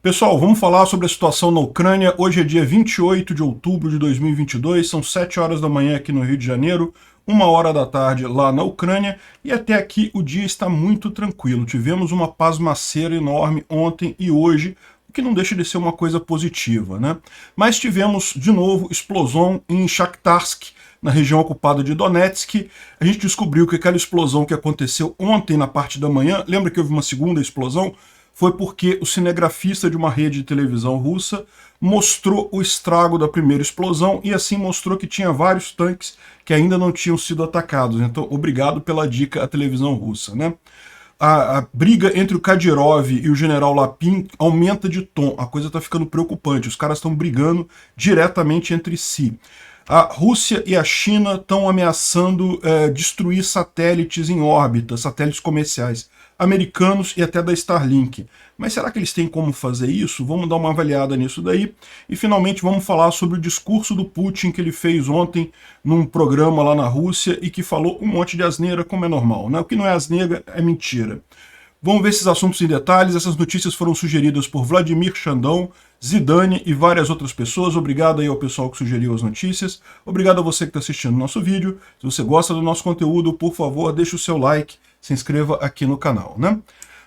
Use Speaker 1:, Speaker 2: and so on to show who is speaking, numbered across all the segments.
Speaker 1: Pessoal, vamos falar sobre a situação na Ucrânia. Hoje é dia 28 de outubro de 2022, são 7 horas da manhã aqui no Rio de Janeiro, 1 hora da tarde lá na Ucrânia, e até aqui o dia está muito tranquilo. Tivemos uma pasmaceira enorme ontem e hoje, o que não deixa de ser uma coisa positiva, né? Mas tivemos, de novo, explosão em Shakhtarsk, na região ocupada de Donetsk. A gente descobriu que aquela explosão que aconteceu ontem na parte da manhã, lembra que houve uma segunda explosão? Foi porque o cinegrafista de uma rede de televisão russa mostrou o estrago da primeira explosão e assim mostrou que tinha vários tanques que ainda não tinham sido atacados. Então, obrigado pela dica à televisão russa, né? A briga entre o Kadyrov e o general Lapin aumenta de tom. A coisa está ficando preocupante. Os caras estão brigando diretamente entre si. A Rússia e a China estão ameaçando destruir satélites em órbita, satélites comerciais americanos e até da Starlink. Mas será que eles têm como fazer isso? Vamos dar uma avaliada nisso daí. E finalmente vamos falar sobre o discurso do Putin que ele fez ontem num programa lá na Rússia e que falou um monte de asneira, como é normal, né? O que não é asneira é mentira. Vamos ver esses assuntos em detalhes. Essas notícias foram sugeridas por Vladimir Xandão, Zidane e várias outras pessoas. Obrigado aí ao pessoal que sugeriu as notícias. Obrigado a você que está assistindo o nosso vídeo. Se você gosta do nosso conteúdo, por favor, deixe o seu like, se inscreva aqui no canal, né?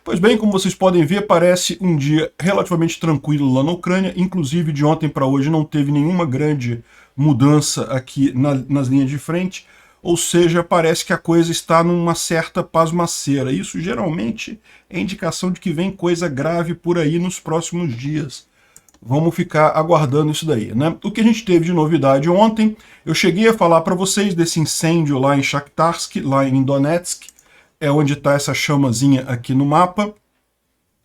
Speaker 1: Pois bem, como vocês podem ver, parece um dia relativamente tranquilo lá na Ucrânia. Inclusive, de ontem para hoje não teve nenhuma grande mudança aqui nas linhas de frente. Ou seja, parece que a coisa está numa certa pasmaceira. Isso geralmente é indicação de que vem coisa grave por aí nos próximos dias. Vamos ficar aguardando isso daí, né? O que a gente teve de novidade ontem, eu cheguei a falar para vocês desse incêndio lá em Shakhtarsk, lá em Donetsk, é onde está essa chamazinha aqui no mapa,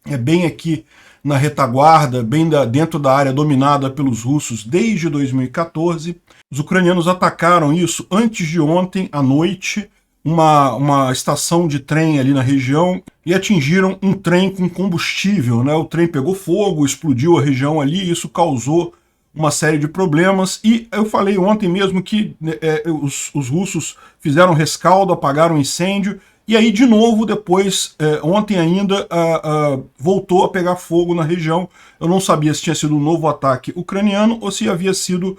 Speaker 1: é bem aqui na retaguarda, bem dentro da área dominada pelos russos desde 2014. Os ucranianos atacaram isso antes de ontem à noite, uma estação de trem ali na região, e atingiram um trem com combustível, né? O trem pegou fogo, explodiu a região ali, e isso causou uma série de problemas, e eu falei ontem mesmo que os russos fizeram rescaldo, apagaram o incêndio, e aí, de novo, depois, ontem ainda, voltou a pegar fogo na região. Eu não sabia se tinha sido um novo ataque ucraniano ou se havia sido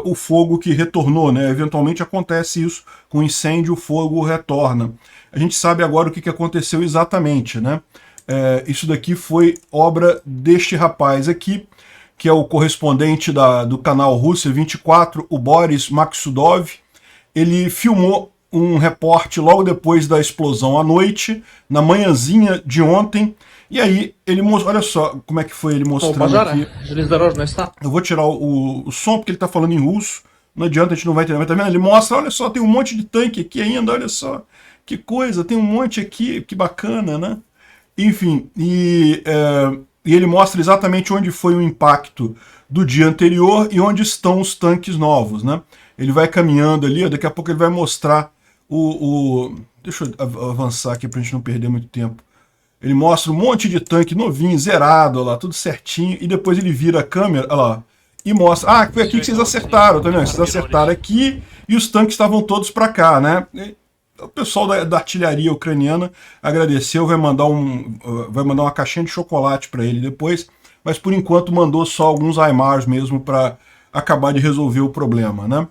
Speaker 1: o fogo que retornou, né? Eventualmente acontece isso, com incêndio o fogo retorna. A gente sabe agora o que aconteceu exatamente, né? Isso daqui foi obra deste rapaz aqui, que é o correspondente do canal Rússia 24, o Boris Maksudov. Ele filmou um reporte logo depois da explosão à noite, na manhãzinha de ontem, e aí ele mostrou, olha só como é que foi ele mostrando aqui. Eu vou tirar o som porque ele está falando em russo, não adianta, a gente não vai entender, mas tá vendo? Ele mostra, olha só, tem um monte de tanque aqui ainda, olha só, que coisa, tem um monte aqui, que bacana, né? Enfim, e ele mostra exatamente onde foi o impacto do dia anterior e onde estão os tanques novos, né? Ele vai caminhando ali, daqui a pouco ele vai mostrar deixa eu avançar aqui pra gente não perder muito tempo. Ele mostra um monte de tanque novinho, zerado, olha lá, tudo certinho, e depois ele vira a câmera, olha lá, e mostra, foi aqui que vocês acertaram, tá vendo? Vocês acertaram aqui e os tanques estavam todos para cá, né? O pessoal da artilharia ucraniana agradeceu, vai mandar uma caixinha de chocolate para ele depois, mas por enquanto mandou só alguns HIMARS mesmo para acabar de resolver o problema, né?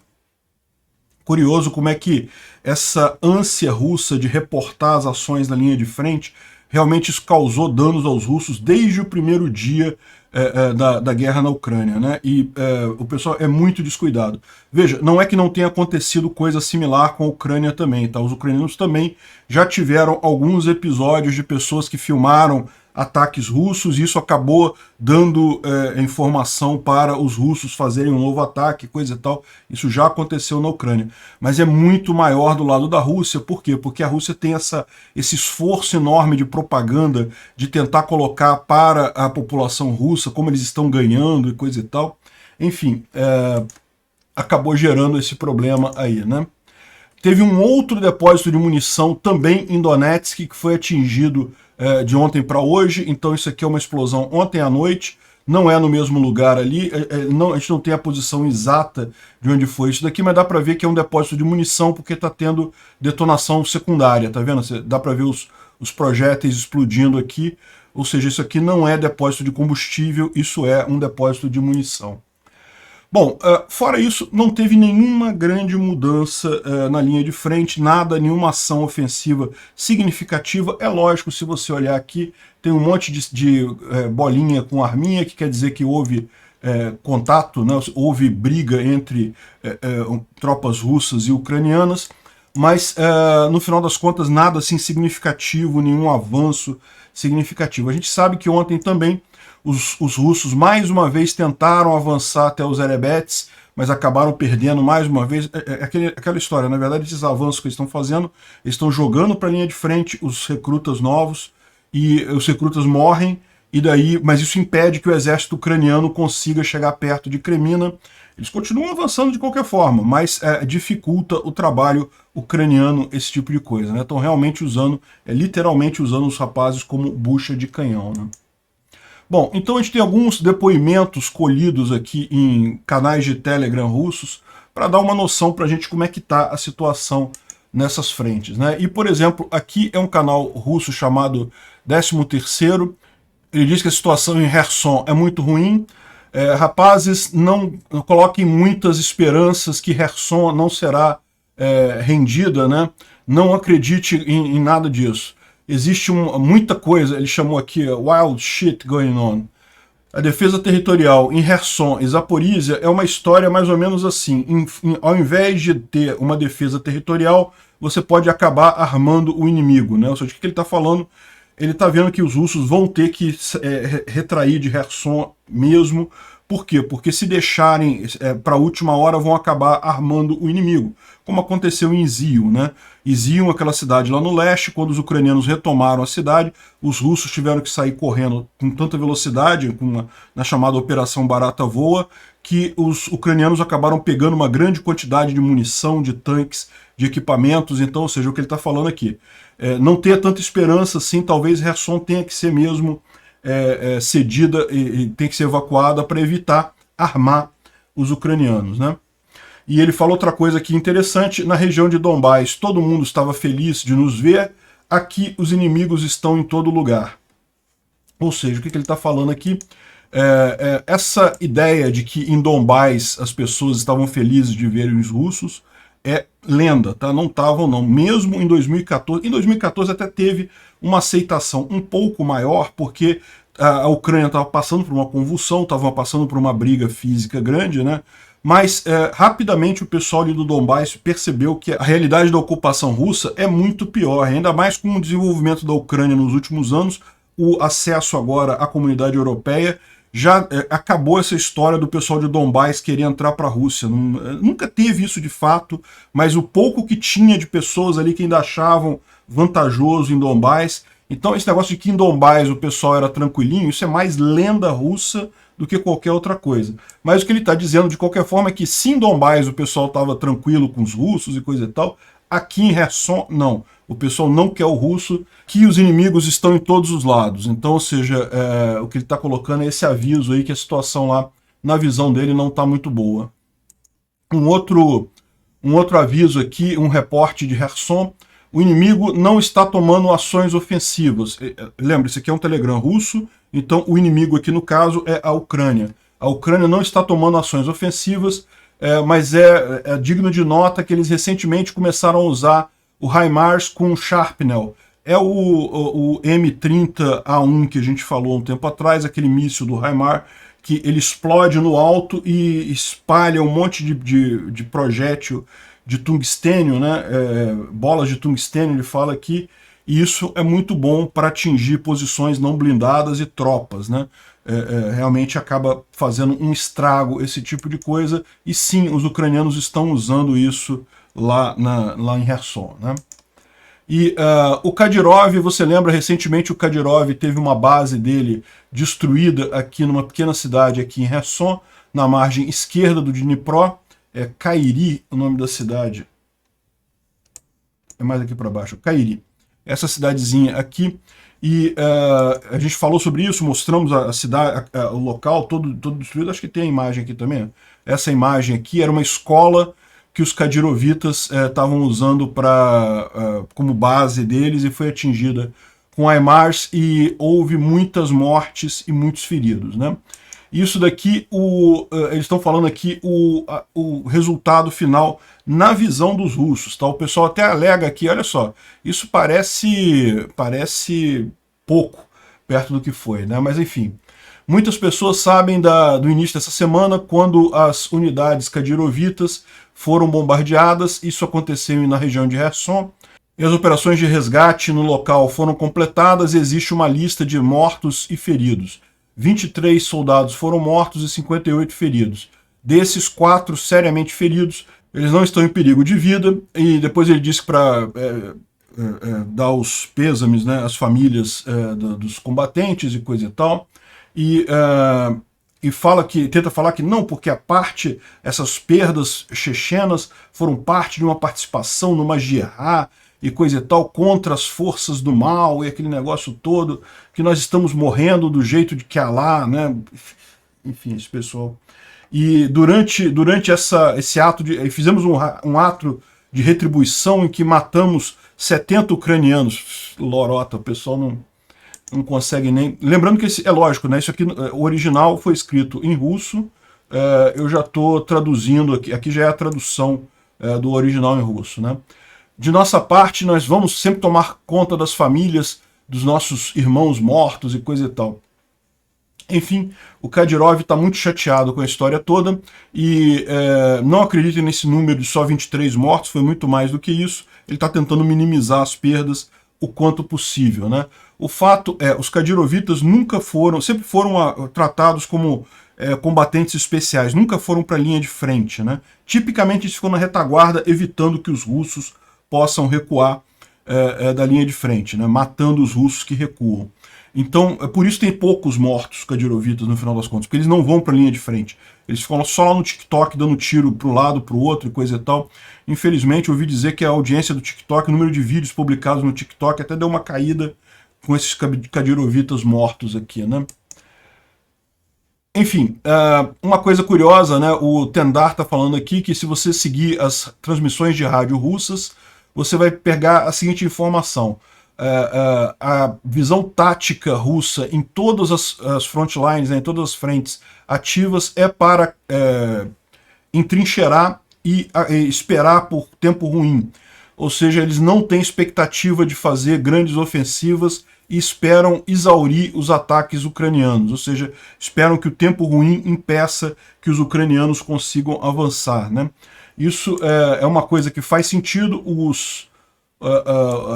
Speaker 1: Curioso como é que essa ânsia russa de reportar as ações na linha de frente, realmente isso causou danos aos russos desde o primeiro dia da guerra na Ucrânia, né? E o pessoal é muito descuidado. Veja, não é que não tenha acontecido coisa similar com a Ucrânia também, tá? Os ucranianos também já tiveram alguns episódios de pessoas que filmaram ataques russos, e isso acabou dando informação para os russos fazerem um novo ataque, coisa e tal. Isso já aconteceu na Ucrânia. Mas é muito maior do lado da Rússia. Por quê? Porque a Rússia tem esse esforço enorme de propaganda, de tentar colocar para a população russa como eles estão ganhando e coisa e tal. Enfim, acabou gerando esse problema aí, né? Teve um outro depósito de munição também em Donetsk que foi atingido de ontem para hoje, então isso aqui é uma explosão ontem à noite, não é no mesmo lugar ali, a gente não tem a posição exata de onde foi isso daqui, mas dá para ver que é um depósito de munição porque está tendo detonação secundária, tá vendo? Dá para ver os projéteis explodindo aqui, ou seja, isso aqui não é depósito de combustível, isso é um depósito de munição. Bom, fora isso, não teve nenhuma grande mudança na linha de frente, nada, nenhuma ação ofensiva significativa. É lógico, se você olhar aqui, tem um monte de bolinha com arminha, que quer dizer que houve contato, né? Houve briga entre tropas russas e ucranianas, mas no final das contas nada assim significativo, nenhum avanço significativo. A gente sabe que ontem também os russos mais uma vez tentaram avançar até os Erebets, mas acabaram perdendo mais uma vez. Aquela história, na verdade, esses avanços que eles estão fazendo, eles estão jogando para a linha de frente os recrutas novos, e os recrutas morrem, e daí, mas isso impede que o exército ucraniano consiga chegar perto de Kremina. Eles continuam avançando de qualquer forma, mas dificulta o trabalho ucraniano, esse tipo de coisa, né? Estão realmente usando, literalmente usando os rapazes como bucha de canhão, né? Bom, então a gente tem alguns depoimentos colhidos aqui em canais de Telegram russos para dar uma noção para a gente como é que está a situação nessas frentes, né? E, por exemplo, aqui é um canal russo chamado 13º, ele diz que a situação em Kherson é muito ruim. Rapazes, não coloquem muitas esperanças que Kherson não será rendida, né? Não acredite em nada disso. Existe muita coisa, ele chamou aqui wild shit going on. A defesa territorial em Kherson e Zaporizhia é uma história mais ou menos assim. Ao invés de ter uma defesa territorial, você pode acabar armando o inimigo, né? Ou seja, o que ele está falando? Ele está vendo que os russos vão ter que retrair de Kherson mesmo. Por quê? Porque se deixarem para a última hora vão acabar armando o inimigo, como aconteceu em Izium, né? Izium, aquela cidade lá no leste, quando os ucranianos retomaram a cidade, os russos tiveram que sair correndo com tanta velocidade, na chamada Operação Barata Voa, que os ucranianos acabaram pegando uma grande quantidade de munição, de tanques, de equipamentos. Então, ou seja, o que ele está falando aqui, não ter tanta esperança assim, talvez Kherson tenha que ser mesmo cedida e tem que ser evacuada para evitar armar os ucranianos, né? E ele falou outra coisa aqui interessante: na região de Donbás todo mundo estava feliz de nos ver, aqui os inimigos estão em todo lugar. Ou seja, o que ele está falando aqui? Essa ideia de que em Donbás as pessoas estavam felizes de verem os russos é lenda, tá? Não estavam, não. Mesmo em 2014, em 2014 até teve uma aceitação um pouco maior, porque a Ucrânia estava passando por uma convulsão, estava passando por uma briga física grande, né? Mas rapidamente o pessoal ali do Donbás percebeu que a realidade da ocupação russa é muito pior, ainda mais com o desenvolvimento da Ucrânia nos últimos anos, o acesso agora à comunidade europeia. Já acabou essa história do pessoal de Donbás querer entrar para a Rússia. Nunca teve isso de fato, mas o pouco que tinha de pessoas ali que ainda achavam vantajoso em Donbás. Então esse negócio de que em Donbás o pessoal era tranquilinho, isso é mais lenda russa do que qualquer outra coisa. Mas o que ele está dizendo de qualquer forma é que se em Donbás o pessoal estava tranquilo com os russos e coisa e tal, aqui em Kherson não. O pessoal não quer o russo, que os inimigos estão em todos os lados. Então, ou seja, o que ele está colocando é esse aviso aí que a situação lá, na visão dele, não está muito boa. Um outro aviso aqui, um reporte de Kherson: o inimigo não está tomando ações ofensivas. Lembre, isso aqui é um telegram russo, então o inimigo aqui no caso é a Ucrânia. A Ucrânia não está tomando ações ofensivas, mas é digno de nota que eles recentemente começaram a usar o HIMARS com Shrapnel. É o M30A1 que a gente falou um tempo atrás, aquele míssil do HIMARS, que ele explode no alto e espalha um monte de projétil de tungstênio, né? Bolas de tungstênio, ele fala aqui, e isso é muito bom para atingir posições não blindadas e tropas, né? Realmente acaba fazendo um estrago esse tipo de coisa, e sim, os ucranianos estão usando isso lá em Kherson, né? E o Kadyrov, você lembra, recentemente o Kadyrov teve uma base dele destruída aqui numa pequena cidade aqui em Kherson, na margem esquerda do Dnipro. Kairi, o nome da cidade. É mais aqui para baixo, Kairi. Essa cidadezinha aqui. E a gente falou sobre isso, mostramos a cidade, o local todo destruído. Acho que tem a imagem aqui também. Essa imagem aqui era uma escola que os Kadyrovitas estavam usando como base deles, e foi atingida com HIMARS e houve muitas mortes e muitos feridos, né? Isso daqui, eles estão falando aqui o resultado final na visão dos russos, tá? O pessoal até alega aqui, olha só, isso parece pouco perto do que foi, né? Mas enfim, muitas pessoas sabem do início dessa semana, quando as unidades kadirovitas foram bombardeadas. Isso aconteceu na região de Kherson, e as operações de resgate no local foram completadas e existe uma lista de mortos e feridos. 23 soldados foram mortos e 58 feridos. Desses, 4 seriamente feridos, eles não estão em perigo de vida, e depois ele disse para dar os pêsames, né, às famílias dos combatentes e coisa e tal, e tenta falar que não, porque essas perdas chechenas foram parte de uma participação numa jihad e coisa e tal, contra as forças do mal e aquele negócio todo, que nós estamos morrendo do jeito de que Allah, né? Enfim, esse pessoal. E durante esse ato, fizemos um ato de retribuição em que matamos 70 ucranianos. Lorota, o pessoal não consegue nem... Lembrando que é lógico, né? Isso aqui, o original foi escrito em russo, eu já estou traduzindo aqui já é a tradução do original em russo, né? De nossa parte, nós vamos sempre tomar conta das famílias dos nossos irmãos mortos e coisa e tal. Enfim, o Kadyrov está muito chateado com a história toda e não acreditem nesse número de só 23 mortos, foi muito mais do que isso. Ele está tentando minimizar as perdas o quanto possível, né? O fato é, os Kadyrovitas sempre foram tratados como combatentes especiais, nunca foram para a linha de frente, né? Tipicamente eles ficam na retaguarda, evitando que os russos possam recuar da linha de frente, né, matando os russos que recuam. Então, por isso tem poucos mortos Kadyrovitas no final das contas, porque eles não vão para a linha de frente. Eles ficam só lá no TikTok dando tiro para um lado, para o outro e coisa e tal. Infelizmente, eu ouvi dizer que a audiência do TikTok, o número de vídeos publicados no TikTok até deu uma caída com esses Kadyrovitas mortos aqui, né? Enfim, uma coisa curiosa, né? O Tendar está falando aqui que se você seguir as transmissões de rádio russas, você vai pegar a seguinte informação. A visão tática russa em todas as frontlines, né, em todas as frentes ativas, é para entrincheirar e esperar por tempo ruim. Ou seja, eles não têm expectativa de fazer grandes ofensivas e esperam exaurir os ataques ucranianos. Ou seja, esperam que o tempo ruim impeça que os ucranianos consigam avançar, né? Isso é uma coisa que faz sentido.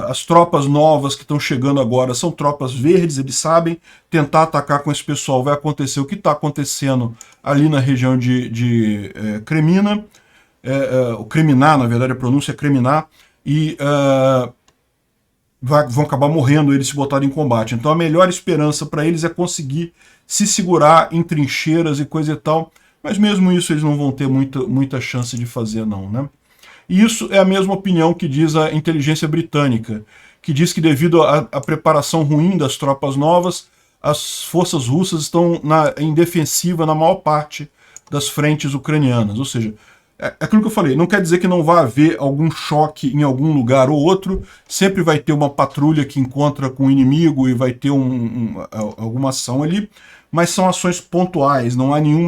Speaker 1: As tropas novas que estão chegando agora são tropas verdes, eles sabem tentar atacar com esse pessoal. Vai acontecer o que está acontecendo ali na região de Kremina, o Kreminá, na verdade a pronúncia é Kreminá, e vão acabar morrendo eles se botarem em combate. Então a melhor esperança para eles é conseguir se segurar em trincheiras e coisa e tal, mas mesmo isso eles não vão ter muita chance de fazer não, né? E isso é a mesma opinião que diz a inteligência britânica, que diz que devido à preparação ruim das tropas novas, as forças russas estão em defensiva na maior parte das frentes ucranianas. Ou seja, é aquilo que eu falei, não quer dizer que não vai haver algum choque em algum lugar ou outro, sempre vai ter uma patrulha que encontra com o inimigo e vai ter alguma ação ali, mas são ações pontuais, não há nenhum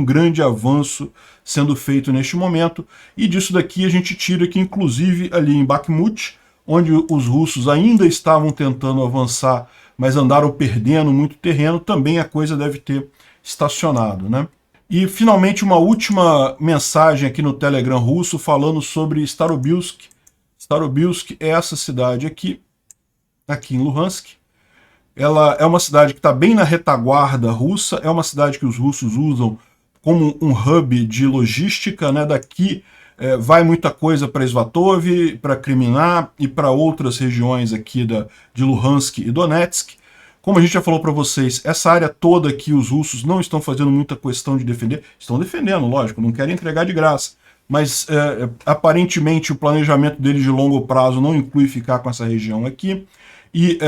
Speaker 1: grande avanço sendo feito neste momento, e disso daqui a gente tira que inclusive ali em Bakhmut, onde os russos ainda estavam tentando avançar, mas andaram perdendo muito terreno, também a coisa deve ter estacionado, né? E finalmente uma última mensagem aqui no Telegram russo falando sobre Starobilsk. Starobilsk é essa cidade aqui em Luhansk. Ela é uma cidade que está bem na retaguarda russa, é uma cidade que os russos usam como um hub de logística, né? Daqui vai muita coisa para Svatov, para Kreminá e para outras regiões aqui de Luhansk e Donetsk. Como a gente já falou para vocês, essa área toda aqui os russos não estão fazendo muita questão de defender. Estão defendendo, lógico, não querem entregar de graça. Mas aparentemente o planejamento deles de longo prazo não inclui ficar com essa região aqui. E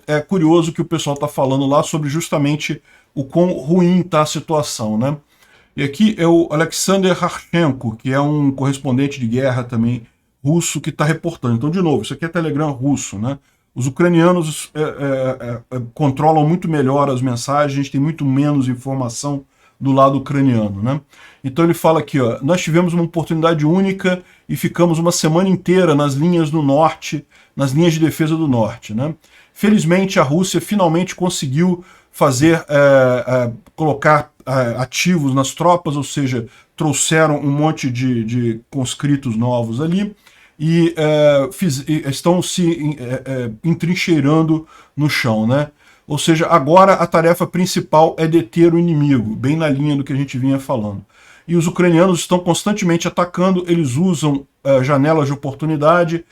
Speaker 1: é curioso que o pessoal está falando lá sobre justamente o quão ruim está a situação, né? E aqui é o Alexander Harchenko, que é um correspondente de guerra também russo, que está reportando. Então, de novo, isso aqui é Telegram russo, né? Os ucranianos controlam muito melhor as mensagens, a gente tem muito menos informação do lado ucraniano, né? Então ele fala aqui, ó, nós tivemos uma oportunidade única e ficamos uma semana inteira nas linhas do norte, nas linhas de defesa do norte, né? Felizmente a Rússia finalmente conseguiu fazer, colocar ativos nas tropas, ou seja, trouxeram um monte de conscritos novos ali, e estão se entrincheirando no chão, né? Ou seja, agora a tarefa principal é deter o inimigo, bem na linha do que a gente vinha falando. E os ucranianos estão constantemente atacando, eles usam janelas de oportunidade,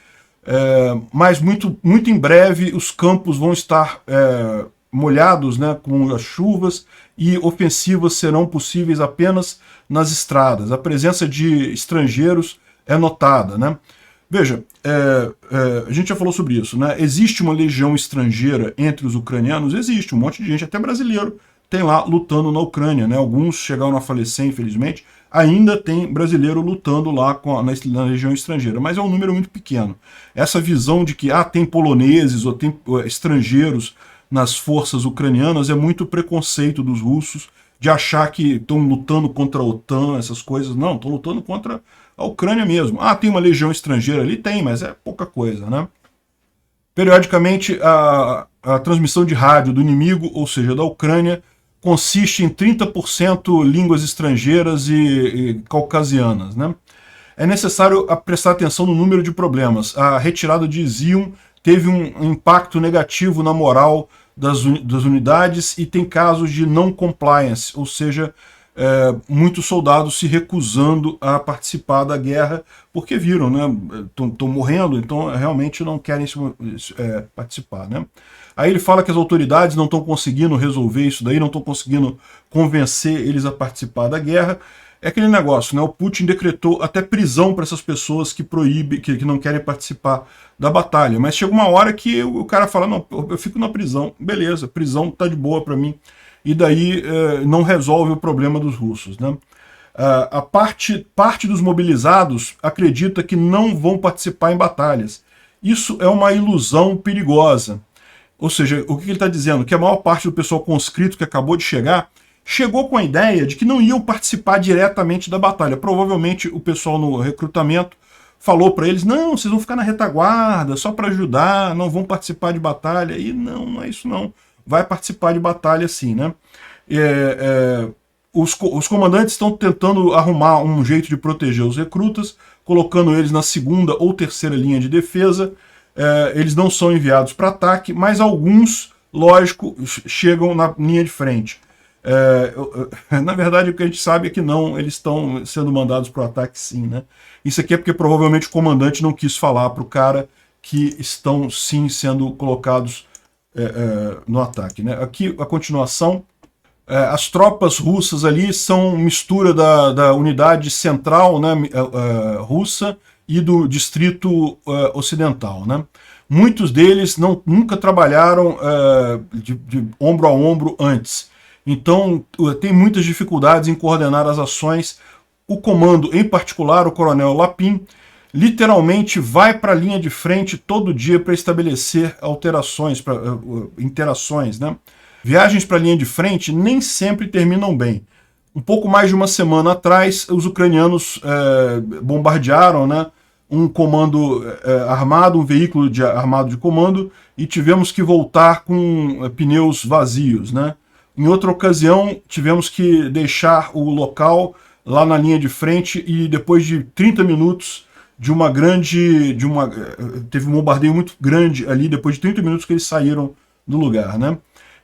Speaker 1: mas muito em breve os campos vão estar molhados, né, com as chuvas, e ofensivas serão possíveis apenas nas estradas. A presença de estrangeiros é notada, né? Veja, a gente já falou sobre isso, né? Existe uma legião estrangeira entre os ucranianos? Existe, um monte de gente, até brasileiro, tem lá lutando na Ucrânia, né? Alguns chegaram a falecer, infelizmente, ainda tem brasileiro lutando lá na legião estrangeira, mas é um número muito pequeno. Essa visão de que tem poloneses ou tem estrangeiros nas forças ucranianas é muito preconceito dos russos, de achar que estão lutando contra a OTAN, essas coisas. Não, estão lutando contra a Ucrânia mesmo. Tem uma legião estrangeira ali? Tem, mas é pouca coisa, né? Periodicamente, a transmissão de rádio do inimigo, ou seja, da Ucrânia, consiste em 30% línguas estrangeiras e caucasianas, né? É necessário prestar atenção no número de problemas. A retirada de Izium teve um impacto negativo na moral das unidades e tem casos de não compliance, ou seja, muitos soldados se recusando a participar da guerra porque viram, né, estão morrendo, então realmente não querem participar, né? Aí ele fala que as autoridades não estão conseguindo resolver isso daí, não estão conseguindo convencer eles a participar da guerra. É aquele negócio, né? O Putin decretou até prisão para essas pessoas que não querem participar da batalha. Mas chega uma hora que o cara fala, não, eu fico na prisão. Beleza, prisão tá de boa para mim. E daí não resolve o problema dos russos, né? A parte dos mobilizados acredita que não vão participar em batalhas. Isso é uma ilusão perigosa. Ou seja, o que ele está dizendo? Que a maior parte do pessoal conscrito que acabou de chegar chegou com a ideia de que não iam participar diretamente da batalha. Provavelmente o pessoal no recrutamento falou para eles, não, vocês vão ficar na retaguarda, só para ajudar, não vão participar de batalha. E não é isso não. Vai participar de batalha sim, né? Os comandantes estão tentando arrumar um jeito de proteger os recrutas, colocando eles na segunda ou terceira linha de defesa. Eles não são enviados para ataque, mas alguns, lógico, chegam na linha de frente. Na verdade, o que a gente sabe é que não, eles estão sendo mandados para o ataque sim, né? Isso aqui é porque provavelmente o comandante não quis falar para o cara que estão sim sendo colocados no ataque, né? Aqui a continuação, as tropas russas ali são mistura da unidade central, né, russa e do distrito ocidental, né? Muitos deles nunca trabalharam de ombro a ombro antes. Então, tem muitas dificuldades em coordenar as ações. O comando, em particular, o coronel Lapin, literalmente vai para a linha de frente todo dia para estabelecer interações, né? Viagens para a linha de frente nem sempre terminam bem. Um pouco mais de uma semana atrás, os ucranianos bombardearam, né, um comando armado, um veículo armado de comando, e tivemos que voltar com pneus vazios, né? Em outra ocasião, tivemos que deixar o local lá na linha de frente e depois de 30 minutos teve um bombardeio muito grande ali, depois de 30 minutos que eles saíram do lugar, né?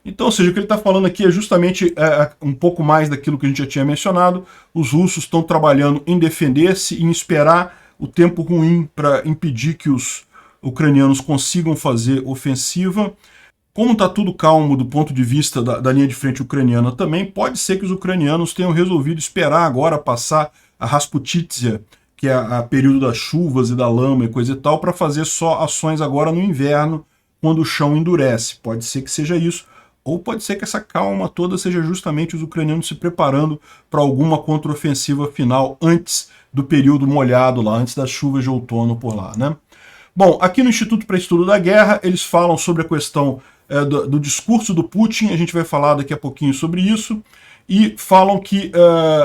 Speaker 1: Então, ou seja, o que ele está falando aqui é justamente um pouco mais daquilo que a gente já tinha mencionado. Os russos estão trabalhando em defender-se e em esperar o tempo ruim para impedir que os ucranianos consigam fazer ofensiva. Como está tudo calmo do ponto de vista da linha de frente ucraniana também, pode ser que os ucranianos tenham resolvido esperar agora passar a Rasputitsia, que é a período das chuvas e da lama e coisa e tal, para fazer só ações agora no inverno, quando o chão endurece. Pode ser que seja isso, ou pode ser que essa calma toda seja justamente os ucranianos se preparando para alguma contraofensiva final antes do período molhado lá, antes das chuvas de outono por lá, né? Bom, aqui no Instituto para Estudo da Guerra, eles falam sobre a questão do discurso do Putin, a gente vai falar daqui a pouquinho sobre isso, e falam que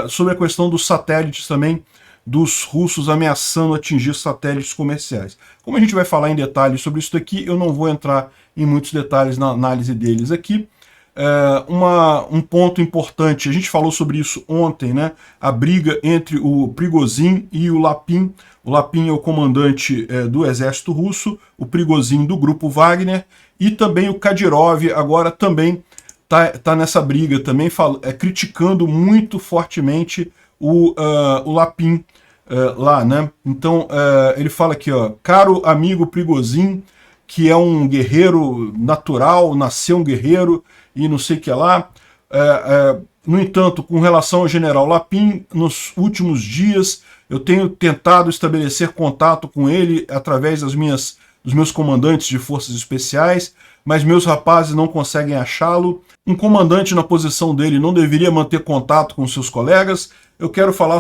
Speaker 1: sobre a questão dos satélites também, dos russos ameaçando atingir satélites comerciais. Como a gente vai falar em detalhes sobre isso daqui, eu não vou entrar em muitos detalhes na análise deles aqui. Um ponto importante, a gente falou sobre isso ontem, né? A briga entre o Prigozhin e o Lapin. O Lapin é o comandante do exército russo, o Prigozhin do grupo Wagner, e também o Kadyrov agora também tá nessa briga, também criticando muito fortemente o Lapin lá, né? Então ele fala aqui, ó, caro amigo Prigozhin, que é um guerreiro natural, nasceu um guerreiro e não sei o que lá. No entanto, com relação ao general Lapin, nos últimos dias eu tenho tentado estabelecer contato com ele através dos meus comandantes de forças especiais, mas meus rapazes não conseguem achá-lo. Um comandante na posição dele não deveria manter contato com seus colegas. Eu quero falar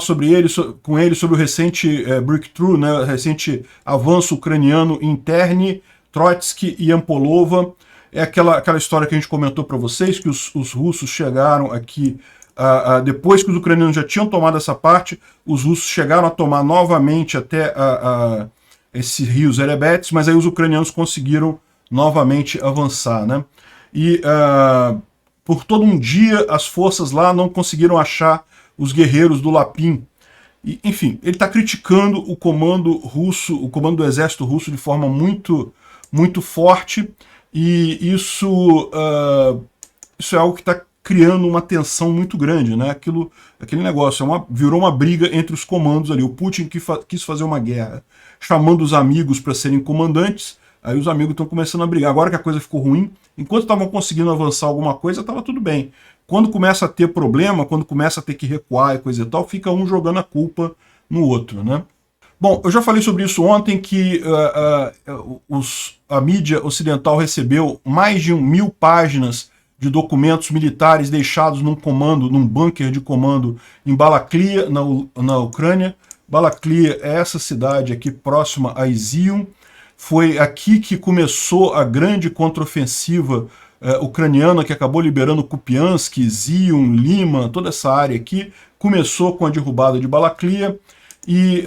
Speaker 1: com ele sobre o recente breakthrough, né, o recente avanço ucraniano em Terni, Troitsky e Ampolova. É aquela história que a gente comentou para vocês, que os russos chegaram aqui, depois que os ucranianos já tinham tomado essa parte, os russos chegaram a tomar novamente até esse rio Zerebets, mas aí os ucranianos conseguiram novamente avançar, né? E por todo um dia as forças lá não conseguiram achar os guerreiros do Lapin. E, enfim, ele está criticando o comando russo, o comando do exército russo de forma muito, muito forte, e isso é algo que está criando uma tensão muito grande, né? Aquele negócio, virou uma briga entre os comandos ali. O Putin quis fazer uma guerra, chamando os amigos para serem comandantes, aí os amigos estão começando a brigar. Agora que a coisa ficou ruim, enquanto estavam conseguindo avançar alguma coisa, estava tudo bem. Quando começa a ter problema, quando começa a ter que recuar e coisa e tal, fica um jogando a culpa no outro, né? Bom, eu já falei sobre isso ontem, que a mídia ocidental recebeu mais de 1000 páginas de documentos militares deixados num bunker de comando em Balaklia, na Ucrânia. Balaklia é essa cidade aqui próxima a Izium. Foi aqui que começou a grande contraofensiva ucraniana, que acabou liberando Kupiansk, Izium, Lima, toda essa área aqui. Começou com a derrubada de Balaklia. E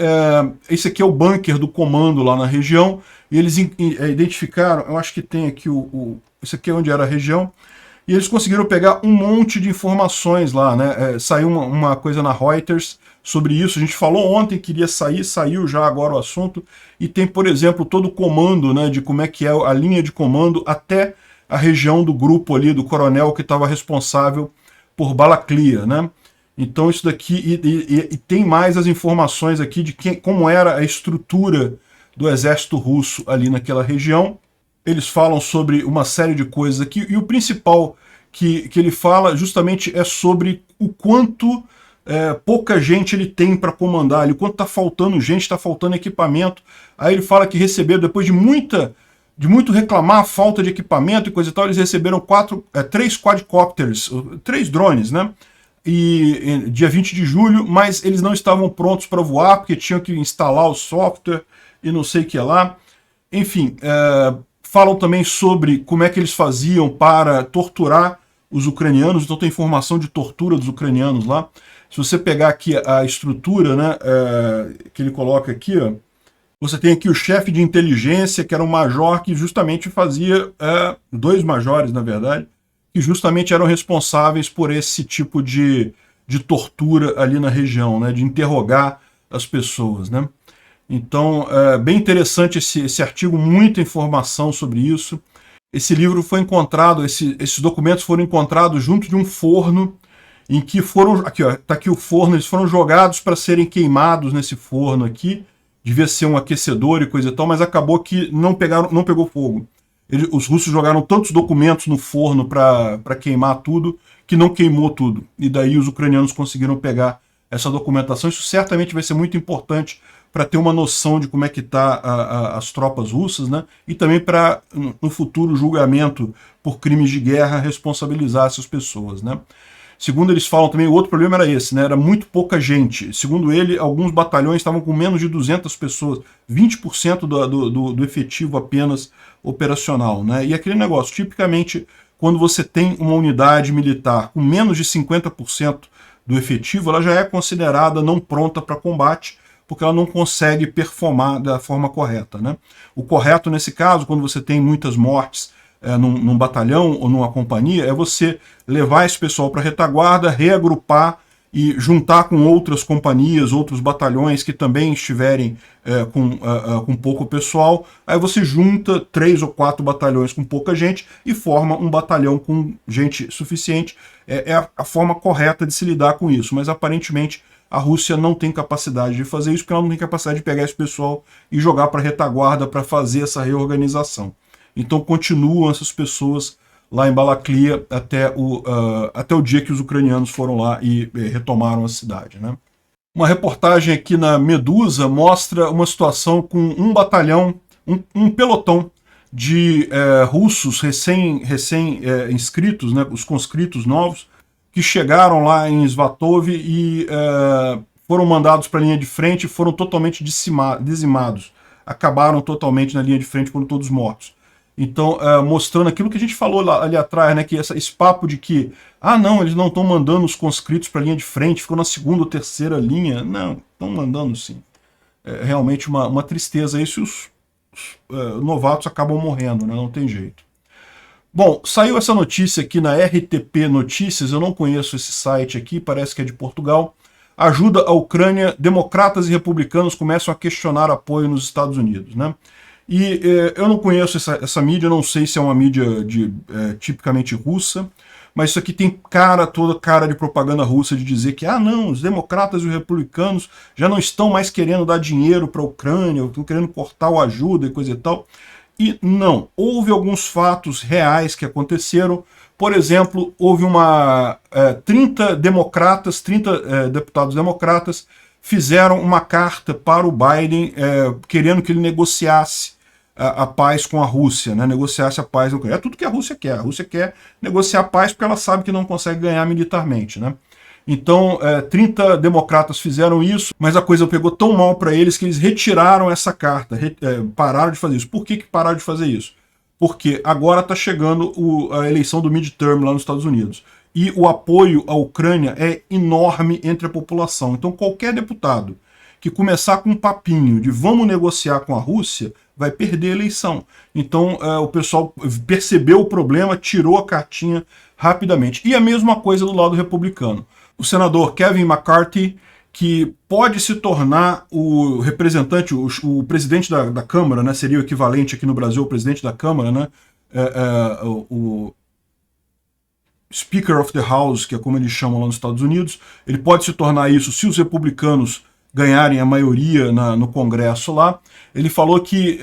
Speaker 1: esse aqui é o bunker do comando lá na região, e eles identificaram, eu acho que tem aqui esse aqui é onde era a região, e eles conseguiram pegar um monte de informações lá, né? Saiu uma coisa na Reuters sobre isso, a gente falou ontem que iria sair, saiu já agora o assunto, e tem, por exemplo, todo o comando, né, de como é que é a linha de comando até a região do grupo ali, do coronel que estava responsável por Balaklia, né? Então isso daqui, e tem mais as informações aqui de como era a estrutura do exército russo ali naquela região. Eles falam sobre uma série de coisas aqui, e o principal que ele fala justamente é sobre o quanto pouca gente ele tem para comandar, ali, o quanto está faltando gente, está faltando equipamento. Aí ele fala que receberam, depois de muito reclamar a falta de equipamento e coisa e tal, eles receberam 3 quadcopters, 3 drones, né? E dia 20 de julho, mas eles não estavam prontos para voar, porque tinham que instalar o software e não sei o que lá. Enfim, falam também sobre como é que eles faziam para torturar os ucranianos, então tem informação de tortura dos ucranianos lá. Se você pegar aqui a estrutura, né, que ele coloca aqui, ó, você tem aqui o chefe de inteligência, que era um major que justamente fazia, 2 majores, na verdade, que justamente eram responsáveis por esse tipo de tortura ali na região, né, de interrogar as pessoas, né. Então, bem interessante esse artigo, muita informação sobre isso. Esse livro foi encontrado, esses documentos foram encontrados junto de um forno, em que foram, aqui ó, tá aqui o forno, eles foram jogados para serem queimados nesse forno aqui, devia ser um aquecedor e coisa e tal, mas acabou que não pegou fogo. Os russos jogaram tantos documentos no forno para queimar tudo, que não queimou tudo. E daí os ucranianos conseguiram pegar essa documentação. Isso certamente vai ser muito importante para ter uma noção de como é que está as tropas russas, né? E também para, no futuro julgamento por crimes de guerra, responsabilizar essas pessoas, né? Segundo eles falam também, o outro problema era esse, né? Era muito pouca gente. Segundo ele, alguns batalhões estavam com menos de 200 pessoas, 20% do efetivo apenas operacional, né? E aquele negócio, tipicamente, quando você tem uma unidade militar com menos de 50% do efetivo, ela já é considerada não pronta para combate, porque ela não consegue performar da forma correta, né? O correto nesse caso, quando você tem muitas mortes num batalhão ou numa companhia, é você levar esse pessoal para a retaguarda, reagrupar e juntar com outras companhias, outros batalhões que também estiverem com pouco pessoal. Aí você junta 3 ou 4 batalhões com pouca gente e forma um batalhão com gente suficiente. É a forma correta de se lidar com isso, mas aparentemente a Rússia não tem capacidade de fazer isso, porque ela não tem capacidade de pegar esse pessoal e jogar para a retaguarda para fazer essa reorganização. Então continuam essas pessoas lá em Balaklia até o dia que os ucranianos foram lá e retomaram a cidade, né? Uma reportagem aqui na Medusa mostra uma situação com um batalhão, um pelotão de russos recém-inscritos, né, os conscritos novos, que chegaram lá em Svatov e foram mandados para a linha de frente e foram totalmente dizimados. Acabaram totalmente na linha de frente, foram todos mortos. Então, mostrando aquilo que a gente falou ali atrás, né, que esse papo de que, não, eles não estão mandando os conscritos para a linha de frente, ficou na segunda ou terceira linha. Não, estão mandando sim. É realmente uma tristeza isso, e os novatos acabam morrendo, né, não tem jeito. Bom, saiu essa notícia aqui na RTP Notícias, eu não conheço esse site aqui, parece que é de Portugal. Ajuda a Ucrânia, democratas e republicanos começam a questionar apoio nos Estados Unidos, né? E eu não conheço essa mídia, não sei se é uma mídia tipicamente russa, mas isso aqui tem toda cara de propaganda russa de dizer que, não, os democratas e os republicanos já não estão mais querendo dar dinheiro para a Ucrânia, estão querendo cortar o ajuda e coisa e tal. E não, houve alguns fatos reais que aconteceram. Por exemplo, houve 30 deputados democratas fizeram uma carta para o Biden querendo que ele negociasse a paz com a Rússia, né? Negociasse a paz na Ucrânia. É tudo que a Rússia quer. A Rússia quer negociar a paz porque ela sabe que não consegue ganhar militarmente, né? Então, 30 democratas fizeram isso, mas a coisa pegou tão mal para eles que eles retiraram essa carta, pararam de fazer isso. Por que pararam de fazer isso? Porque agora está chegando a eleição do midterm lá nos Estados Unidos. E o apoio à Ucrânia é enorme entre a população. Então qualquer deputado que começar com um papinho de vamos negociar com a Rússia, vai perder a eleição. Então o pessoal percebeu o problema, tirou a cartinha rapidamente. E a mesma coisa do lado republicano. O senador Kevin McCarthy, que pode se tornar o representante, o presidente da Câmara, né, seria o equivalente aqui no Brasil ao presidente da Câmara, né, o Speaker of the House, que é como eles chamam lá nos Estados Unidos, ele pode se tornar isso se os republicanos ganharem a maioria no Congresso lá. Ele falou que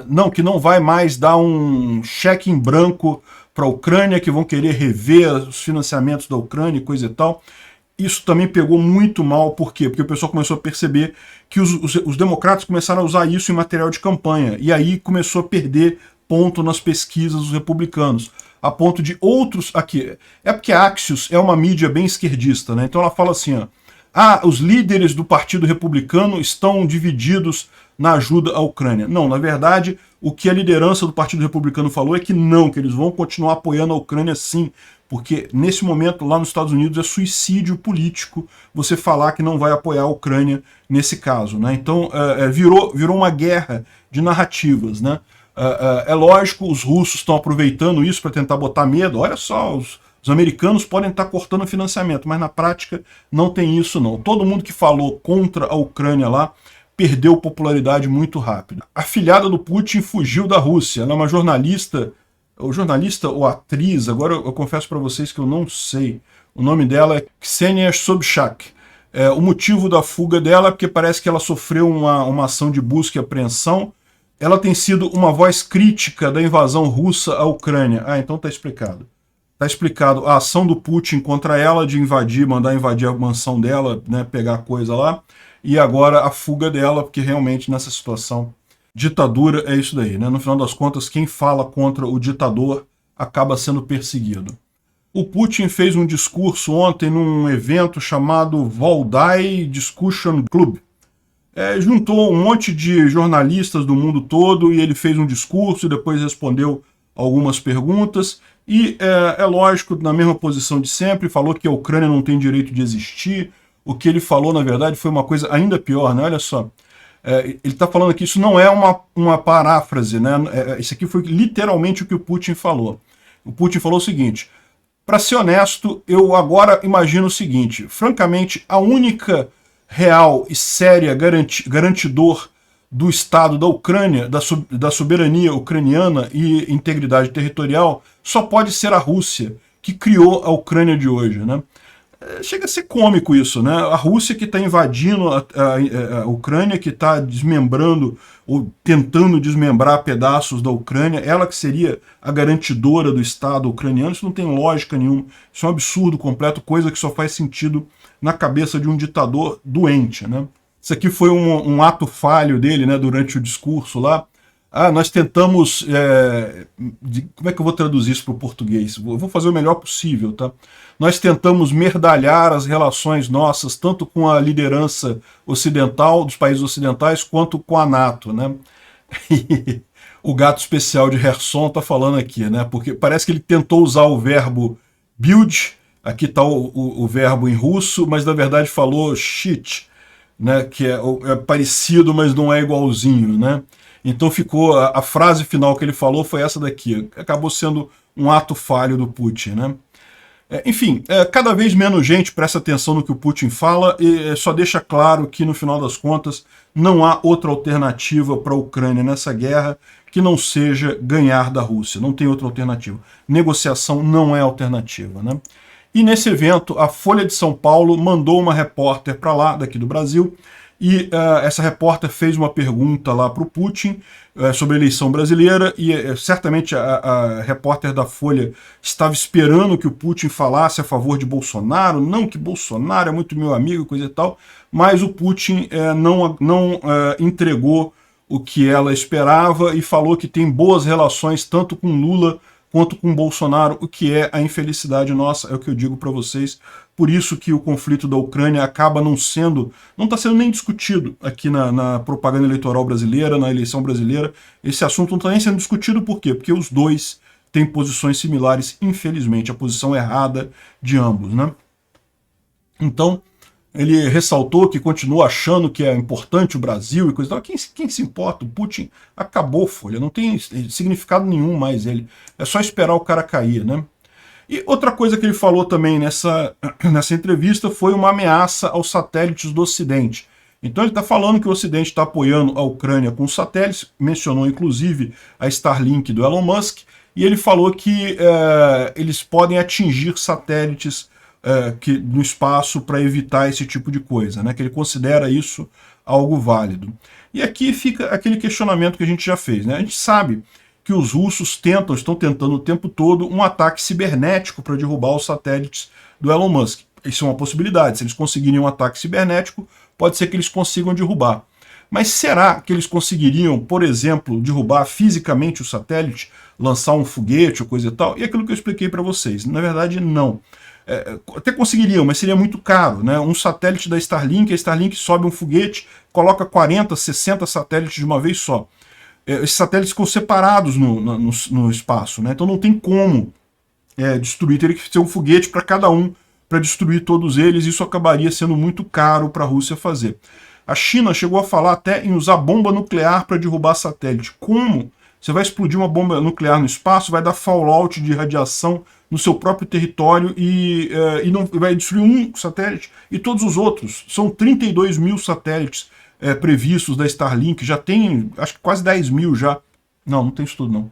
Speaker 1: não vai mais dar um cheque em branco para a Ucrânia, que vão querer rever os financiamentos da Ucrânia e coisa e tal. Isso também pegou muito mal, por quê? Porque o pessoal começou a perceber que os democratas começaram a usar isso em material de campanha, e aí começou a perder ponto nas pesquisas dos republicanos, a ponto de outros aqui. É porque a Axios é uma mídia bem esquerdista, né? Então ela fala assim, os líderes do Partido Republicano estão divididos na ajuda à Ucrânia. Não, na verdade, o que a liderança do Partido Republicano falou é que não, que eles vão continuar apoiando a Ucrânia sim, porque nesse momento lá nos Estados Unidos é suicídio político você falar que não vai apoiar a Ucrânia nesse caso, né? Então virou uma guerra de narrativas, né? É lógico, os russos estão aproveitando isso para tentar botar medo. Olha só, os americanos podem estar cortando financiamento, mas na prática não tem isso não. Todo mundo que falou contra a Ucrânia lá perdeu popularidade muito rápido. A filhada do Putin fugiu da Rússia. Ela é uma jornalista ou atriz, agora eu confesso para vocês que eu não sei. O nome dela é Ksenia Sobchak. O motivo da fuga dela é porque parece que ela sofreu uma ação de busca e apreensão. Ela tem sido uma voz crítica da invasão russa à Ucrânia. Então tá explicado. Tá explicado a ação do Putin contra ela de mandar invadir a mansão dela, né, pegar coisa lá, e agora a fuga dela, porque realmente nessa situação, ditadura é isso daí, né? No final das contas, quem fala contra o ditador acaba sendo perseguido. O Putin fez um discurso ontem num evento chamado Valdai Discussion Club. Juntou um monte de jornalistas do mundo todo e ele fez um discurso e depois respondeu algumas perguntas. E é lógico, na mesma posição de sempre, falou que a Ucrânia não tem direito de existir. O que ele falou, na verdade, foi uma coisa ainda pior, né? Olha só. Ele está falando que isso não é uma paráfrase, né? Isso aqui foi literalmente o que o Putin falou. O Putin falou o seguinte: para ser honesto, eu agora imagino o seguinte, francamente, a única real e séria garantidor do Estado da Ucrânia, da soberania ucraniana e integridade territorial, só pode ser a Rússia, que criou a Ucrânia de hoje, né? Chega a ser cômico isso, né? A Rússia que está invadindo a Ucrânia, que está desmembrando ou tentando desmembrar pedaços da Ucrânia, ela que seria a garantidora do Estado ucraniano, isso não tem lógica nenhuma, isso é um absurdo completo, coisa que só faz sentido na cabeça de um ditador doente, né? Isso aqui foi um ato falho dele, né, durante o discurso lá. Nós tentamos... como é que eu vou traduzir isso para o português? Eu vou fazer o melhor possível, tá? Nós tentamos merdalhar as relações nossas, tanto com a liderança ocidental, dos países ocidentais, quanto com a NATO, né? E o gato especial de Kherson tá falando aqui, né? Porque parece que ele tentou usar o verbo build, aqui está o verbo em russo, mas na verdade falou shit, né? Que é parecido, mas não é igualzinho, né? Então ficou, a frase final que ele falou foi essa daqui, acabou sendo um ato falho do Putin, né? Enfim, cada vez menos gente presta atenção no que o Putin fala e só deixa claro que, no final das contas, não há outra alternativa para a Ucrânia nessa guerra que não seja ganhar da Rússia. Não tem outra alternativa. Negociação não é alternativa, né? E nesse evento, a Folha de São Paulo mandou uma repórter para lá, daqui do Brasil, e essa repórter fez uma pergunta lá para o Putin sobre a eleição brasileira, e certamente a repórter da Folha estava esperando que o Putin falasse a favor de Bolsonaro, não que Bolsonaro é muito meu amigo, coisa e tal, mas o Putin não entregou o que ela esperava e falou que tem boas relações tanto com Lula quanto com Bolsonaro, o que é a infelicidade nossa, é o que eu digo para vocês. Por isso que o conflito da Ucrânia acaba não está sendo nem discutido aqui na propaganda eleitoral brasileira, na eleição brasileira. Esse assunto não está nem sendo discutido, por quê? Porque os dois têm posições similares, infelizmente, a posição errada de ambos, né? Então, ele ressaltou que continua achando que é importante o Brasil e coisa e tal. Quem se importa? O Putin acabou, Folha, não tem significado nenhum mais ele. É só esperar o cara cair, né? E outra coisa que ele falou também nessa entrevista foi uma ameaça aos satélites do Ocidente. Então ele está falando que o Ocidente está apoiando a Ucrânia com satélites, mencionou inclusive a Starlink do Elon Musk, e ele falou que eles podem atingir satélites no espaço para evitar esse tipo de coisa, né? Que ele considera isso algo válido. E aqui fica aquele questionamento que a gente já fez, né? A gente sabe que os russos estão tentando o tempo todo um ataque cibernético para derrubar os satélites do Elon Musk. Isso é uma possibilidade. Se eles conseguirem um ataque cibernético, pode ser que eles consigam derrubar. Mas será que eles conseguiriam, por exemplo, derrubar fisicamente o satélite, lançar um foguete ou coisa e tal? E aquilo que eu expliquei para vocês. Na verdade, não. Até conseguiriam, mas seria muito caro, né? Um satélite da Starlink, a Starlink sobe um foguete, coloca 40, 60 satélites de uma vez só. Esses satélites ficam separados no espaço, né? Então não tem como destruir, teria que ser um foguete para cada um, para destruir todos eles, isso acabaria sendo muito caro para a Rússia fazer. A China chegou a falar até em usar bomba nuclear para derrubar satélite. Como? Você vai explodir uma bomba nuclear no espaço, vai dar fallout de radiação no seu próprio território e não vai destruir um satélite e todos os outros. São 32 mil satélites previstos da Starlink, já tem, acho que quase 10 mil já. Não tem isso tudo não.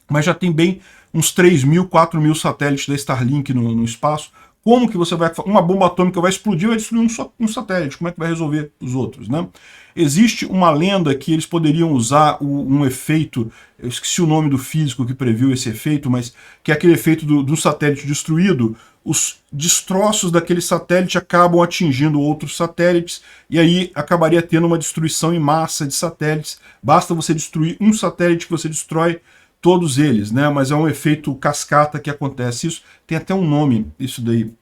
Speaker 1: Mas já tem bem uns 3 mil, 4 mil satélites da Starlink no espaço. Como que você vai... Uma bomba atômica vai explodir e vai destruir um satélite. Como é que vai resolver os outros, né? Existe uma lenda que eles poderiam usar um efeito... Eu esqueci o nome do físico que previu esse efeito, mas que é aquele efeito do satélite destruído. Os destroços daquele satélite acabam atingindo outros satélites e aí acabaria tendo uma destruição em massa de satélites. Basta você destruir um satélite que você destrói todos eles, né? Mas é um efeito cascata que acontece. Isso tem até um nome, isso daí.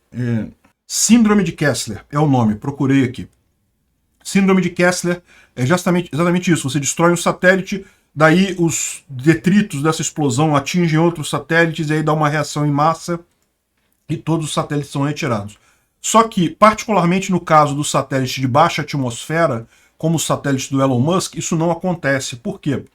Speaker 1: Síndrome de Kessler é o nome, procurei aqui. Síndrome de Kessler é exatamente isso. Você destrói um satélite, daí os detritos dessa explosão atingem outros satélites, e aí dá uma reação em massa e todos os satélites são retirados. Só que, particularmente no caso dos satélites de baixa atmosfera, como os satélites do Elon Musk, isso não acontece. Por quê?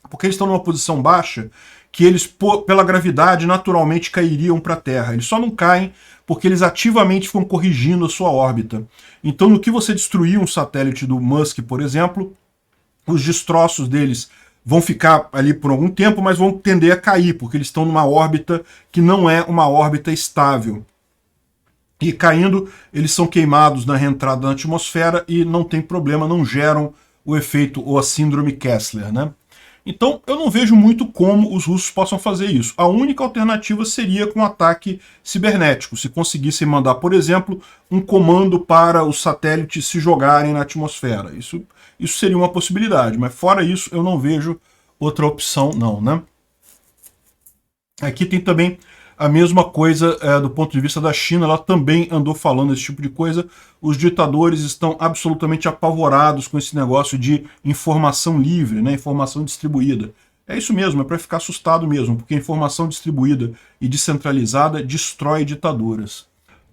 Speaker 1: Porque eles estão numa posição baixa que eles, pela gravidade, naturalmente cairiam para a Terra. Eles só não caem porque eles ativamente ficam corrigindo a sua órbita. Então, no que você destruir um satélite do Musk, por exemplo, os destroços deles vão ficar ali por algum tempo, mas vão tender a cair, porque eles estão numa órbita que não é uma órbita estável. E caindo, eles são queimados na reentrada na atmosfera e não tem problema, não geram o efeito ou a síndrome Kessler, né? Então, eu não vejo muito como os russos possam fazer isso. A única alternativa seria com um ataque cibernético, se conseguissem mandar, por exemplo, um comando para os satélites se jogarem na atmosfera. Isso seria uma possibilidade, mas fora isso, eu não vejo outra opção não, né? Aqui tem também a mesma coisa do ponto de vista da China, ela também andou falando esse tipo de coisa. Os ditadores estão absolutamente apavorados com esse negócio de informação livre, né, informação distribuída. É isso mesmo, é para ficar assustado mesmo, porque informação distribuída e descentralizada destrói ditaduras.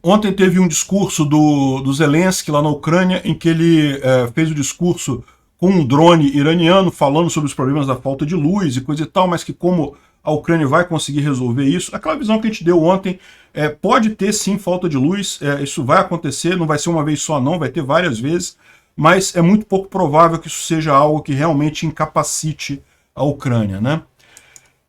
Speaker 1: Ontem teve um discurso do Zelensky lá na Ucrânia, em que ele fez o discurso com um drone iraniano, falando sobre os problemas da falta de luz e coisa e tal, mas que como a Ucrânia vai conseguir resolver isso. Aquela visão que a gente deu ontem, pode ter sim falta de luz, isso vai acontecer, não vai ser uma vez só não, vai ter várias vezes, mas é muito pouco provável que isso seja algo que realmente incapacite a Ucrânia, né?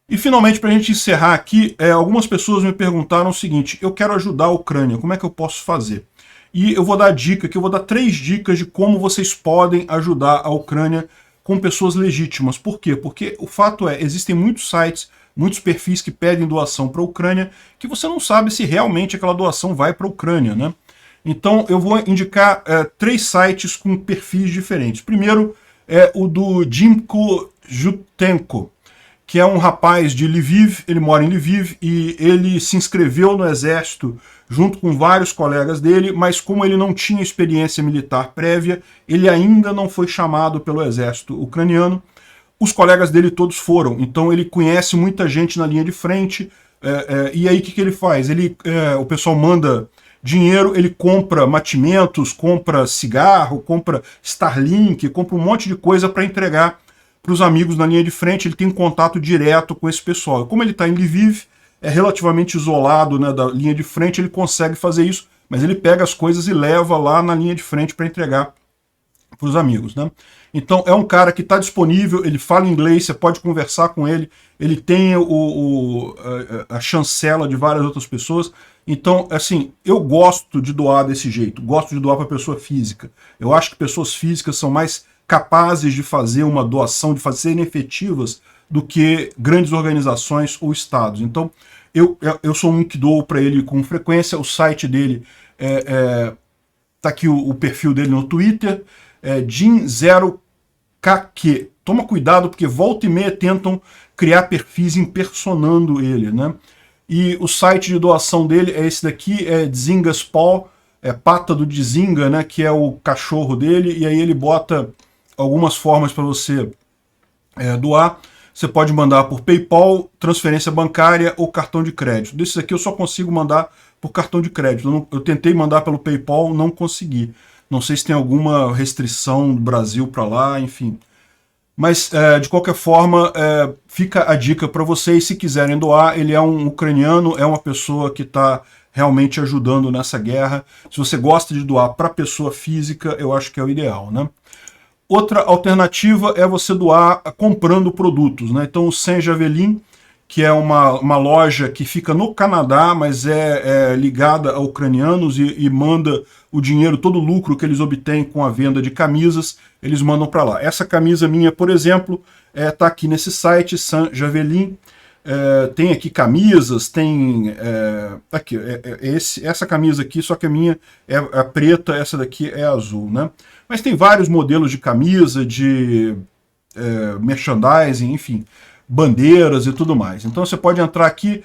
Speaker 1: E finalmente, para a gente encerrar aqui, algumas pessoas me perguntaram o seguinte: eu quero ajudar a Ucrânia, como é que eu posso fazer? E eu vou dar dica, que eu vou dar 3 dicas de como vocês podem ajudar a Ucrânia com pessoas legítimas. Por quê? Porque o fato existem muitos sites, muitos perfis que pedem doação para a Ucrânia, que você não sabe se realmente aquela doação vai para a Ucrânia, né? Então eu vou indicar 3 sites com perfis diferentes. Primeiro é o do Dimko Jutenko, que é um rapaz de Lviv, ele mora em Lviv, e ele se inscreveu no exército junto com vários colegas dele, mas como ele não tinha experiência militar prévia, ele ainda não foi chamado pelo exército ucraniano. Os colegas dele todos foram, então ele conhece muita gente na linha de frente, e aí o que ele faz? O pessoal manda dinheiro, ele compra mantimentos, compra cigarro, compra Starlink, compra um monte de coisa para entregar para os amigos na linha de frente. Ele tem contato direto com esse pessoal. Como ele está em Lviv, é relativamente isolado, né, da linha de frente, ele consegue fazer isso, mas ele pega as coisas e leva lá na linha de frente para entregar para os amigos, né? Então é um cara que está disponível, ele fala inglês, você pode conversar com ele, ele tem a chancela de várias outras pessoas. Então, assim, eu gosto de doar desse jeito, gosto de doar para pessoa física. Eu acho que pessoas físicas são mais capazes de fazer uma doação, de serem efetivas, do que grandes organizações ou estados. Então, eu sou um que dou para ele com frequência. O site dele tá aqui o perfil dele no Twitter, Jin0kq. Toma cuidado, porque volta e meia tentam criar perfis impersonando ele, né? E o site de doação dele é esse daqui, Dzinga's Paw, pata do Dzinga, né, que é o cachorro dele, e aí ele bota algumas formas para você doar. Você pode mandar por PayPal, transferência bancária ou cartão de crédito. Desses aqui eu só consigo mandar por cartão de crédito. Eu tentei mandar pelo PayPal, não consegui. Não sei se tem alguma restrição do Brasil para lá, enfim. Mas, de qualquer forma, fica a dica para vocês, se quiserem doar. Ele é um ucraniano, é uma pessoa que está realmente ajudando nessa guerra. Se você gosta de doar para pessoa física, eu acho que é o ideal, né? Outra alternativa é você doar comprando produtos, né? Então o Saint-Javelin, que é uma loja que fica no Canadá, mas é ligada a ucranianos e manda o dinheiro, todo o lucro que eles obtêm com a venda de camisas, eles mandam para lá. Essa camisa minha, por exemplo, está aqui nesse site, Saint-Javelin. Tem aqui camisas, tem aqui, essa camisa aqui, só que a minha é a preta, essa daqui é azul, né? Mas tem vários modelos de camisa, de merchandising, enfim. bandeiras e tudo mais. Então você pode entrar aqui,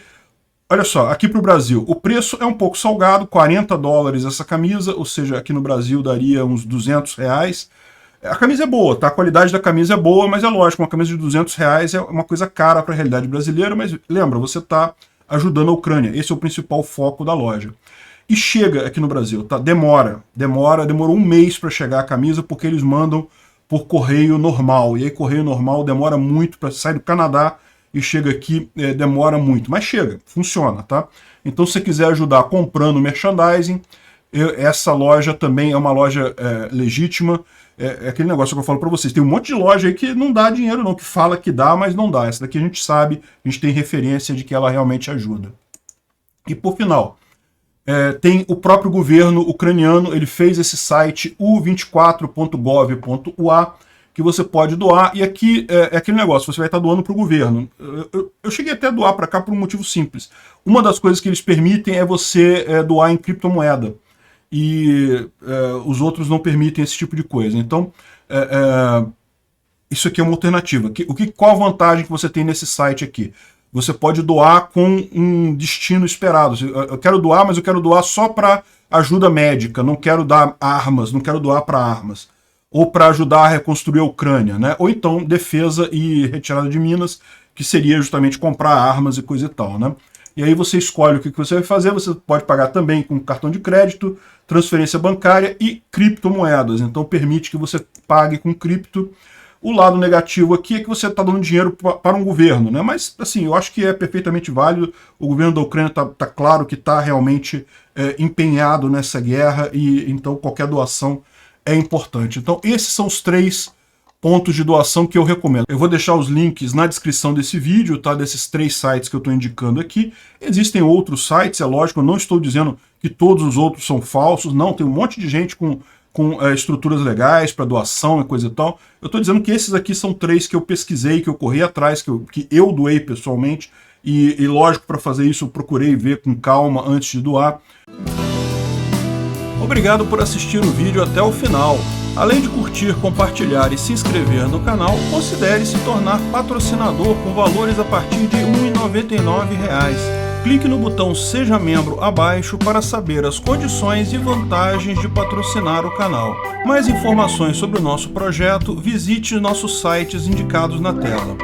Speaker 1: olha só, aqui para o Brasil, o preço é um pouco salgado, 40 dólares essa camisa, ou seja, aqui no Brasil daria uns 200 reais. A camisa é boa, tá? A qualidade da camisa é boa, mas é lógico, uma camisa de 200 reais é uma coisa cara para a realidade brasileira, mas lembra, você está ajudando a Ucrânia, esse é o principal foco da loja. E chega aqui no Brasil, tá? Demorou um mês para chegar a camisa, porque eles mandam por correio normal, e aí correio normal demora muito para sair do Canadá e chega aqui, demora muito, mas chega, funciona, tá? Então se você quiser ajudar comprando merchandising, essa loja também é uma loja legítima, é aquele negócio que eu falo para vocês, tem um monte de loja aí que não dá dinheiro não, que fala que dá, mas não dá. Essa daqui a gente sabe, a gente tem referência de que ela realmente ajuda. E por final, tem o próprio governo ucraniano, ele fez esse site u24.gov.ua, que você pode doar, e aqui é aquele negócio, você vai estar doando para o governo. Eu cheguei até a doar para cá por um motivo simples. Uma das coisas que eles permitem é você doar em criptomoeda, e os outros não permitem esse tipo de coisa. Então, isso aqui é uma alternativa. Qual a vantagem que você tem nesse site aqui? Você pode doar com um destino esperado. Eu quero doar, mas eu quero doar só para ajuda médica, não quero dar armas, não quero doar para armas. Ou para ajudar a reconstruir a Ucrânia, né? Ou então defesa e retirada de minas, que seria justamente comprar armas e coisa e tal, né? E aí você escolhe o que você vai fazer, você pode pagar também com cartão de crédito, transferência bancária e criptomoedas. Então permite que você pague com cripto. O lado negativo aqui é que você está dando dinheiro para um governo, né? Mas, assim, eu acho que é perfeitamente válido. O governo da Ucrânia tá claro que está realmente empenhado nessa guerra, e então qualquer doação é importante. Então, esses são os 3 pontos de doação que eu recomendo. Eu vou deixar os links na descrição desse vídeo, tá? Desses 3 sites que eu estou indicando aqui. Existem outros sites, é lógico, eu não estou dizendo que todos os outros são falsos, não, tem um monte de gente com estruturas legais para doação e coisa e tal. Eu estou dizendo que esses aqui são 3 que eu pesquisei, que eu corri atrás, que eu doei pessoalmente, e lógico, para fazer isso eu procurei ver com calma antes de doar. Obrigado por assistir o vídeo até o final. Além de curtir, compartilhar e se inscrever no canal, considere se tornar patrocinador com valores a partir de R$ 1,99. Clique no botão Seja Membro abaixo para saber as condições e vantagens de patrocinar o canal. Mais informações sobre o nosso projeto, visite nossos sites indicados na tela.